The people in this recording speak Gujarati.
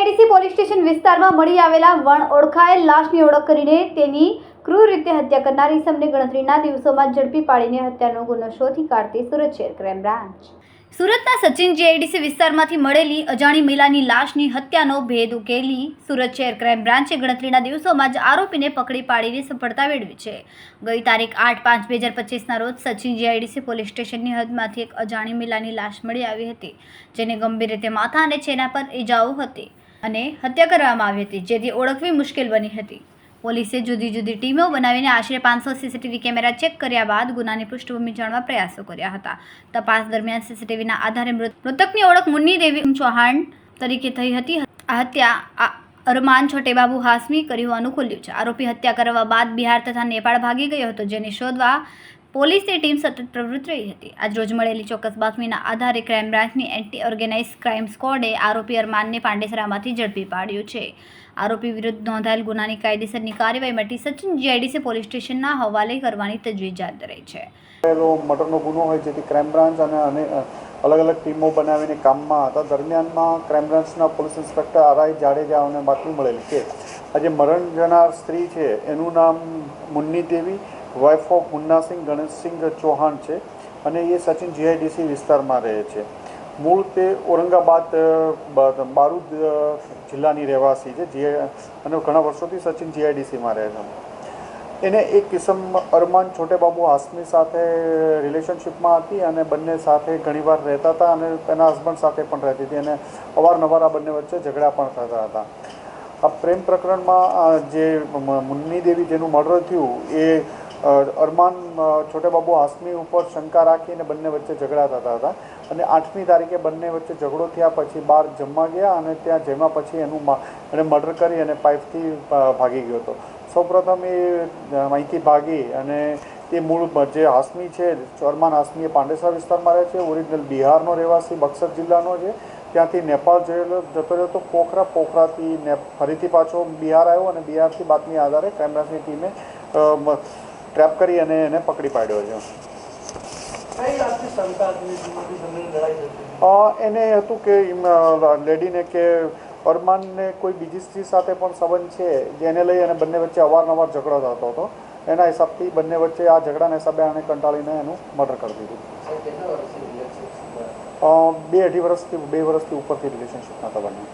જીઆઈડીસી પોલીસ સ્ટેશન વિસ્તારમાં મળી આવેલા વણ ઓળખાયેલ લાશની ઓળખ કરીને તેની ક્રૂર રીતે હત્યા કરનાર ઈસમને ગણતરીના દિવસોમાં ઝડપી પાડીને હત્યાનો ગુનો શોધી કાઢતી સુરત શહેર ક્રાઇમ બ્રાન્ચ. સુરતના સચિન જીઆઈડીસી વિસ્તારમાંથી મળેલી અજાણી મહિલાની લાશની હત્યાનો ભેદ ઉકેલી સુરત શહેર ક્રાઇમ બ્રાન્ચે ગણતરીના દિવસોમાં જ આરોપીને પકડી પાડીને સફળતા મેળવી છે. ગઈ તારીખ 8/5/2025ના રોજ સચિન જીઆઈડીસી પોલીસ સ્ટેશનની હદમાંથી એક અજાણી મહિલાની લાશ મળી આવી હતી, જેને ગંભીર રીતે માથા અને ચહેરા પર ઈજાઓ હતી અને હત્યા કરવામાં આવી હતી, જેથી ઓળખવી મુશ્કેલ બની હતી. પોલીસે જુદી જુદી ટીમો બનાવીને આશરે 500 સીસીટીવી કેમેરા ચેક કર્યા બાદ ગુનાની પૃષ્ઠભૂમિ જાણવા પ્રયાસો કર્યા હતા. તપાસ દરમિયાન સીસીટીવીના આધારે મૃતકની ઓળખ મુન્ની દેવી ચૌહાણ તરીકે થઈ હતી. આ હત્યા અરમાન છોટેબાબુ હાસમી કરી હોવાનું ખુલ્યું છે. આરોપી હત્યા કરવા બાદ બિહાર તથા નેપાળ ભાગી ગયો હતો, જેને શોધવા પોલીસની ટીમ સતત પ્રવૃત્ત રહી હતી. આજરોજ મળેલી ચોક્કસ બાતમીના આધારે ક્રાઇમ બ્રાન્ચની એન્ટી ઓર્ગેનાઇઝ ક્રાઇમ સ્ક્વોડે આરોપી અરમાનને પાંડેસરામાંથી ઝડપી પાડ્યો છે. આરોપી વિરુદ્ધ નોંધાયેલ ગુનાની કાયદેસરની કાર્યવાહી માટે સચિન જીઆઈડીસી પોલીસ સ્ટેશનના હવાલે કરવાની તજવીજ હાથ ધરાઈ છે. મર્ડરનો ગુનો હોય જેથી ક્રાઇમ બ્રાન્ચ અને અલગ અલગ ટીમો બનાવીને કામમાં હતા. દરમિયાનમાં ક્રાઇમ બ્રાન્ચના પોલીસ ઇન્સ્પેક્ટર આર.આઈ. જાડેજાઓને બાતમી મળેલી કે આજે મરણ જનાર સ્ત્રી છે એનું નામ મુન્ની દેવી, વાઇફ ઓફ મુન્નાસિંહ ગણેશસિંહ ચૌહાણ છે અને એ સચિન જીઆઈડીસી વિસ્તારમાં રહે છે. મૂળ તે ઔરંગાબાદ બારૂદ જિલ્લાની રહેવાસી છે અને ઘણા વર્ષોથી સચિન જીઆઈડીસીમાં રહે છે. એને એક કિસમ અરમાન છોટેબાબુ હાસમી સાથે રિલેશનશિપમાં હતી અને બંને સાથે ઘણીવાર રહેતા હતા અને તેના હસબન્ડ સાથે પણ રહેતી હતી અને અવારનવાર આ બંને વચ્ચે ઝઘડા પણ થતા હતા. આ પ્રેમ પ્રકરણમાં જે મુન્ની દેવી જેનું મર્ડર થયું એ અરમાન છોટેબાબુ હાસમી ઉપર શંકા રાખીને બંને વચ્ચે ઝઘડા થતા હતા અને 8મી તારીખે બંને વચ્ચે ઝઘડો થયા પછી બહાર જમવા ગયા અને ત્યાં જમ્યા પછી એને મર્ડર કરી અને પાઇપથી ભાગી ગયો હતો. સૌપ્રથમ એ અહીંથી ભાગી અને તે મૂળ જે હાસમી છે અરમાન હાસમી એ પાંડેસરા વિસ્તારમાં રહે છે, ઓરિજિનલ બિહારનો રહેવાસી બક્સર જિલ્લાનો છે. ત્યાંથી નેપાળ જતો રહ્યો તો પોખરાથી ફરીથી પાછો બિહાર આવ્યો અને બિહારથી બાતમી આધારે ક્રાઇમ બ્રાન્ચની ટીમે ટ્રેપ કરી અને એને પકડી પાડ્યો છે. એને હતું કે લેડીને કે અરમાનને કોઈ બીજી સ્ત્રી સાથે પણ સંબંધ છે જેને લઈ અને બંને વચ્ચે અવારનવાર ઝઘડો થતો હતો. એના હિસાબથી બંને વચ્ચે આ ઝઘડાના હિસાબે આને કંટાળીને એનું મર્ડર કરી દીધું. 2-2.5 વર્ષથી ઉપરથી રિલેશનશિપના હતા બંને.